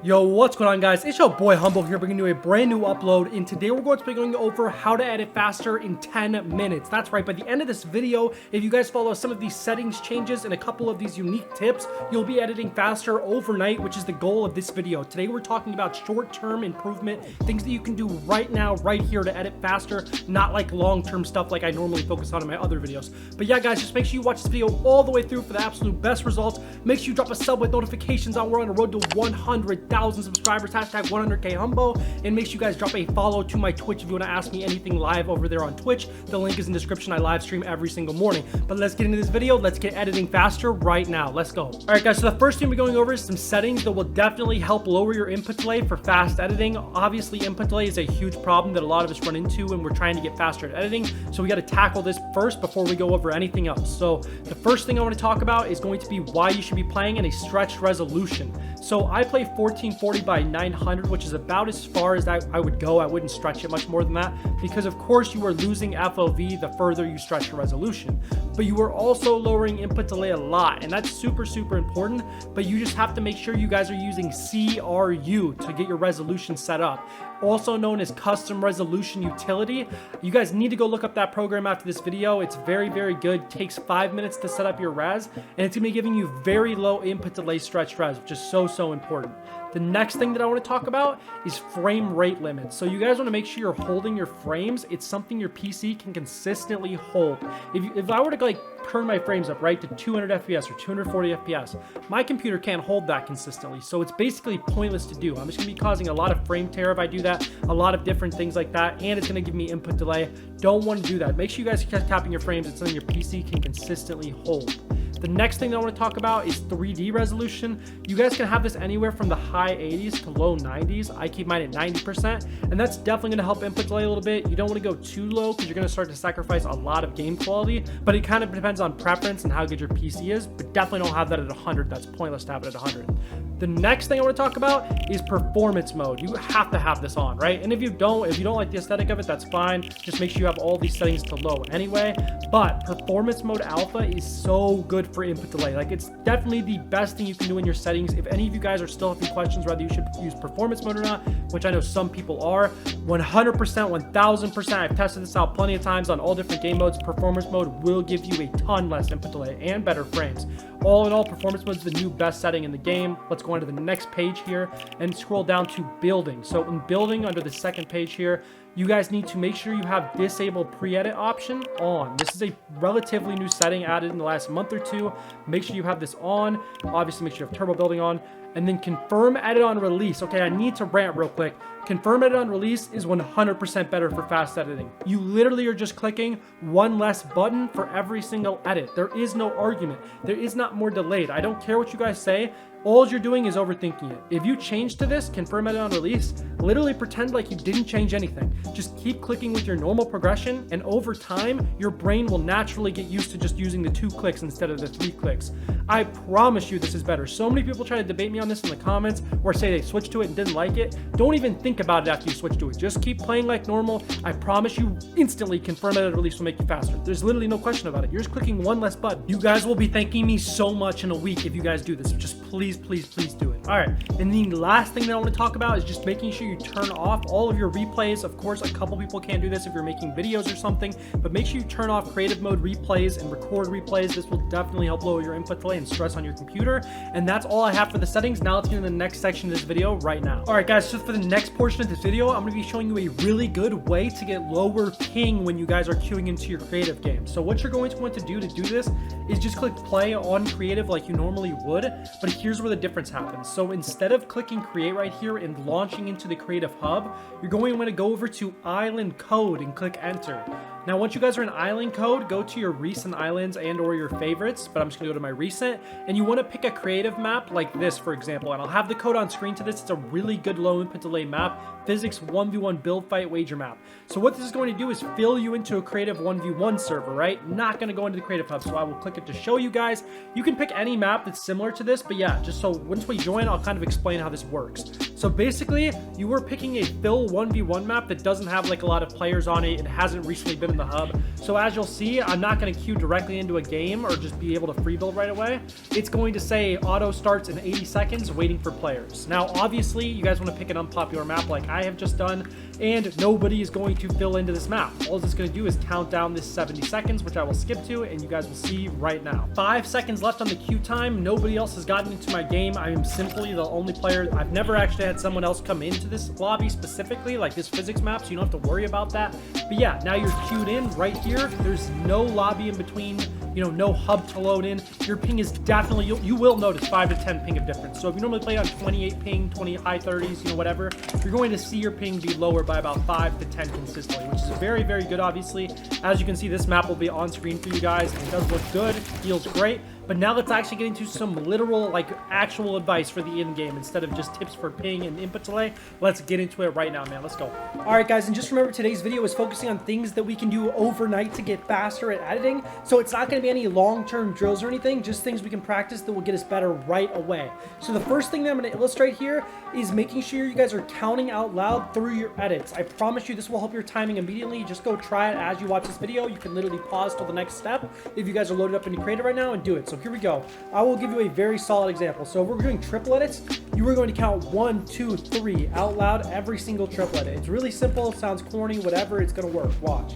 Yo, what's going on, guys? It's your boy Humble here, bringing you a brand new upload, and today we're going to be going over how to edit faster in 10 minutes. That's right, by the end of this video, if you guys follow some of these settings changes and a couple of these unique tips, you'll be editing faster overnight, which is the goal of this video. Today we're talking about short-term improvement, things that you can do right now, right here to edit faster, not like long-term stuff like I normally focus on in my other videos. But yeah, guys, just make sure you watch this video all the way through for the absolute best results. Make sure you drop a sub with notifications on. We're on the road to 100,000 subscribers, hashtag 100k humbo, and make sure you guys drop a follow to my Twitch if you want to ask me anything live over there on Twitch. The link is in the description. I live stream every single morning. But let's get into this video. Let's get editing faster right now. Let's go. All right, guys, so the first thing we're going over is some settings that will definitely help lower your input delay for fast editing. Obviously, input delay is a huge problem that a lot of us run into when we're trying to get faster at editing, so we got to tackle this first before we go over anything else. So the first thing I want to talk about is going to be why you should be playing in a stretched resolution. So I play 1440 by 900, which is about as far as I would go. I wouldn't stretch it much more than that because, of course, you are losing FOV the further you stretch your resolution. But you are also lowering input delay a lot, and that's super, super important. But you just have to make sure you guys are using CRU to get your resolution set up, also known as Custom Resolution Utility. You guys need to go look up that program after this video. It's very, very good. It takes 5 minutes to set up your res, and it's gonna be giving you very low input delay stretched res, which is so important. The next thing that I want to talk about is frame rate limits. So you guys want to make sure you're holding your frames. It's something your PC can consistently hold. If I were to like turn my frames up right to 200 FPS or 240 FPS, my computer can't hold that consistently. So it's basically pointless to do. I'm just going to be causing a lot of frame tear if I do that, a lot of different things like that, and it's going to give me input delay. Don't want to do that. Make sure you guys keep tapping your frames. It's something your PC can consistently hold. The next thing that I want to talk about is 3D resolution. You guys can have this anywhere from the high 80s to low 90s. I keep mine at 90%, and that's definitely going to help input delay a little bit. You don't want to go too low because you're going to start to sacrifice a lot of game quality, but it kind of depends on preference and how good your PC is, but definitely don't have that at 100. That's pointless to have it at 100. The next thing I want to talk about is performance mode. You have to have this on, right? And if you don't like the aesthetic of it, that's fine. Just make sure you have all these settings to low anyway. But performance mode alpha is so good for input delay. Like, it's definitely the best thing you can do in your settings. If any of you guys are still having questions whether you should use performance mode or not, which I know some people are, 100%, 1000%, I've tested this out plenty of times on all different game modes. Performance mode will give you a ton less input delay and better frames. All in all, performance mode is the new best setting in the game. Let's go on to the next page here and scroll down to building. So in building, under the second page here, you guys need to make sure you have disable pre-edit option on. This is a relatively new setting added in the last month or two. Make sure you have this on. Obviously, make sure you have turbo building on. And then confirm edit on release. Okay, I need to rant real quick. Confirm edit on release is 100% better for fast editing. You literally are just clicking one less button for every single edit. There is no argument. There is not more delayed. I don't care what you guys say. All you're doing is overthinking it. If you change to this, confirm edit on release, literally pretend like you didn't change anything. Just keep clicking with your normal progression, and over time, your brain will naturally get used to just using the 2 clicks instead of the 3 clicks. I promise you this is better. So many people try to debate me on this in the comments or say they switched to it and didn't like it. Don't even think about it after you switch to it. Just keep playing like normal. I promise you instantly confirm edit release will make you faster. There's literally no question about it. You're just clicking one less button. You guys will be thanking me so much in a week if you guys do this. Just please do it. All right, and the last thing that I want to talk about is just making sure you turn off all of your replays. Of course, a couple people can't do this if you're making videos or something, but make sure you turn off creative mode replays and record replays. This will definitely help lower your input delay and stress on your computer. And that's all I have for the settings. Now let's get into the next section of this video right now. All right, guys, so for the next portion of this video, I'm going to be showing you a really good way to get lower ping when you guys are queuing into your creative game. So what you're going to want to do this is just click play on creative like you normally would, but here's where the difference happens. So instead of clicking create right here and launching into the creative hub, you're going to want to go over to island code and click enter. Now, once you guys are in island code, go to your recent islands and or your favorites, but I'm just gonna go to my recent, and you wanna pick a creative map like this, for example, and I'll have the code on screen to this. It's a really good low input delay map, physics 1v1 build fight wager map. So what this is going to do is fill you into a creative 1v1 server, right? Not gonna go into the creative hub, so I will click it to show you guys. You can pick any map that's similar to this, but yeah, just so once we join, I'll kind of explain how this works. So basically, you were picking a fill 1v1 map that doesn't have like a lot of players on it. It hasn't recently been in the hub. So as you'll see, I'm not going to queue directly into a game or just be able to free build right away. It's going to say auto starts in 80 seconds. seconds waiting for players. Now, obviously, you guys want to pick an unpopular map like I have just done, and nobody is going to fill into this map. All it's going to do is count down this 70 seconds, which I will skip to, and you guys will see right now. 5 seconds left on the queue time. Nobody else has gotten into my game. I am simply the only player. I've never actually had someone else come into this lobby specifically, like this physics map, so you don't have to worry about that. But yeah, now you're queued in right here. There's no lobby in between, you know, no hub to load in. Your ping is definitely, you will notice 5 to 10 ping of difference. So if you normally play on 28 ping, 20 high 30s, you know, whatever, you're going to see your ping be lower by about 5 to 10 consistently, which is very, very good, obviously. As you can see, this map will be on screen for you guys. It does look good, feels great. But now let's actually get into some literal, like, actual advice for the in-game instead of just tips for ping and input delay. Let's get into it right now, man. Let's go. All right, guys, and just remember today's video is focusing on things that we can do overnight to get faster at editing. So it's not going to be any long-term drills or anything, just things we can practice that will get us better right away. So the first thing that I'm going to illustrate here is making sure you guys are counting out loud through your edits. I promise you this will help your timing immediately. Just go try it as you watch this video. You can literally pause till the next step if you guys are loaded up into Creative right now and do it. So here we go. I will give you a very solid example. So if we're doing triple edits, you are going to count 1, 2, 3 out loud every single triple edit. It's really simple. It sounds corny, whatever. It's going to work. Watch.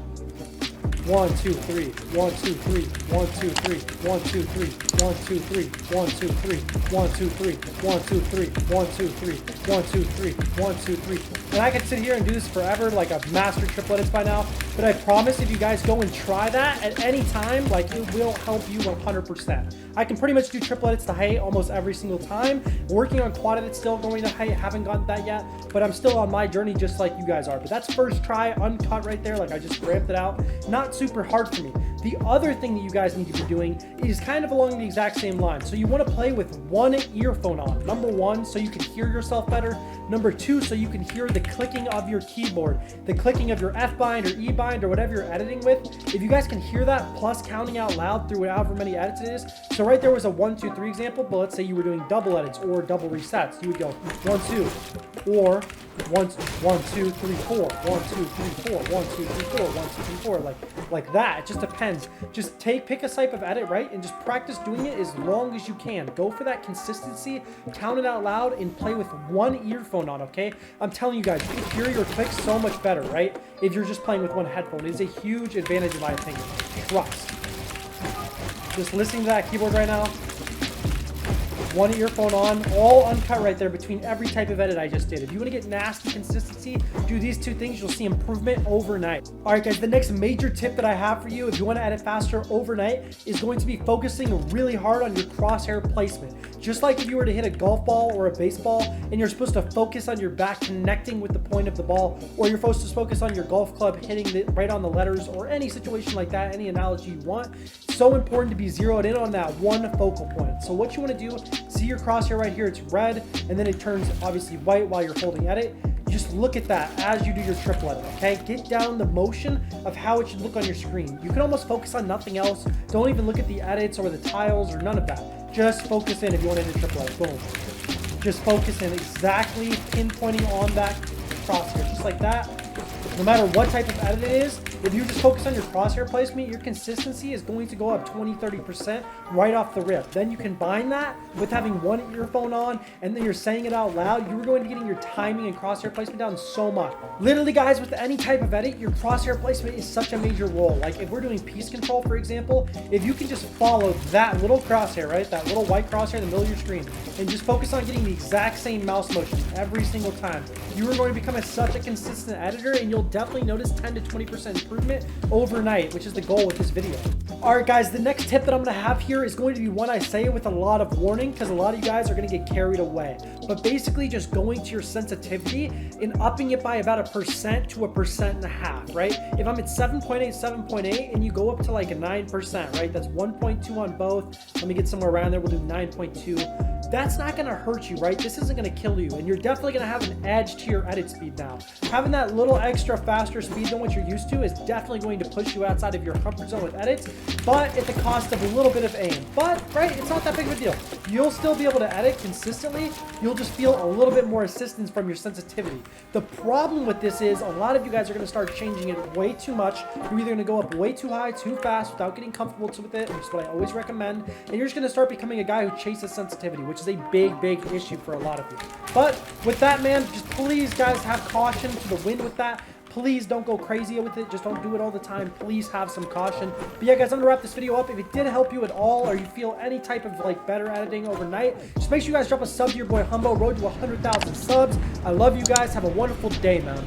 1, 2, 3, 1, 2, 3, 1, 2, 3, 1, 2, 3, 1, 2, 3, 1, 2, 3, 1, 2, 3, 1, 2, 3, 1, 2, 3, 1, 2, 3, 1, 2, 3. And I could sit here and do this forever, like I've mastered triplets by now, but I promise if you guys go and try that at any time, like it will help you 100%. I can pretty much do triplets to height almost every single time. Working on quad edits, still going to height, haven't gotten that yet, but I'm still on my journey just like you guys are. But that's first try, uncut right there, like I just ramped it out. Not super hard for me. The other thing that you guys need to be doing is kind of along the exact same line. So you want to play with one earphone on. Number 1, so you can hear yourself better. Number 2, so you can hear the clicking of your keyboard, the clicking of your F bind or E bind or whatever you're editing with. If you guys can hear that plus counting out loud through however many edits it is. So right there was a 1, 2, 3 example, but let's say you were doing double edits or double resets. You would go 1, 2, or 1, 2, 3, 4, 1, 2, 3, 4, 1, 2, 3, 4, 1, 2, 3, 4, like that. It just depends. Just pick a type of edit, right? And just practice doing it as long as you can. Go for that consistency, count it out loud, and play with one earphone on, okay? I'm telling you guys, you hear your clicks so much better, right? If you're just playing with one headphone. It is a huge advantage in my opinion. Trust. Just listening to that keyboard right now. One earphone on, all uncut right there between every type of edit I just did. If you want to get nasty consistency, do these 2 things, you'll see improvement overnight. All right, guys, the next major tip that I have for you if you want to edit faster overnight is going to be focusing really hard on your crosshair placement. Just like if you were to hit a golf ball or a baseball and you're supposed to focus on your back connecting with the point of the ball, or you're supposed to focus on your golf club hitting it right on the letters, or any situation like that, any analogy you want, so important to be zeroed in on that one focal point. So what you want to do, see your crosshair right here, it's red, and then it turns obviously white while you're holding edit. Just look at that as you do your triple edit, okay? Get down the motion of how it should look on your screen. You can almost focus on nothing else. Don't even look at the edits or the tiles or none of that. Just focus in if you want to hit a triple edit. Boom. Just focus in exactly pinpointing on that crosshair, just like that. No matter what type of edit it is, if you just focus on your crosshair placement, your consistency is going to go up 20-30% right off the rip. Then you combine that with having one earphone on and then you're saying it out loud, you're going to be getting your timing and crosshair placement down so much. Literally, guys, with any type of edit, your crosshair placement is such a major role. Like if we're doing piece control, for example, if you can just follow that little crosshair, right, that little white crosshair in the middle of your screen, and just focus on getting the exact same mouse motion every single time, you are going to become such a consistent editor, and you'll definitely notice 10 to 20% improvement overnight, which is the goal with this video. All right, guys, the next tip that I'm going to have here is going to be one I say with a lot of warning, because a lot of you guys are going to get carried away. But basically just going to your sensitivity and upping it by about 1% to 1.5%, right? If I'm at 7.8, and you go up to like a 9%, right? That's 1.2 on both. Let me get somewhere around there. We'll do 9.2. That's not going to hurt you, right? This isn't going to kill you, and you're definitely going to have an edge to your edit speed now. Having that little extra faster speed than what you're used to is definitely going to push you outside of your comfort zone with edits, but at the cost of a little bit of aim. But, right, it's not that big of a deal. You'll still be able to edit consistently. You'll just feel a little bit more assistance from your sensitivity. The problem with this is a lot of you guys are going to start changing it way too much. You're either going to go up way too high, too fast without getting comfortable with it, which is what I always recommend, and you're just going to start becoming a guy who chases sensitivity, which which is a big issue for a lot of you. But with that, man, just please, guys, have caution to the wind with that. Please don't go crazy with it. Just don't do it all the time. Please have some caution. But yeah, guys, I'm gonna wrap this video up. If it did help you at all, or you feel any type of like better editing overnight, just make sure you guys drop a sub to your boy Humbo. Road to 100,000 subs. I love you guys. Have a wonderful day, man.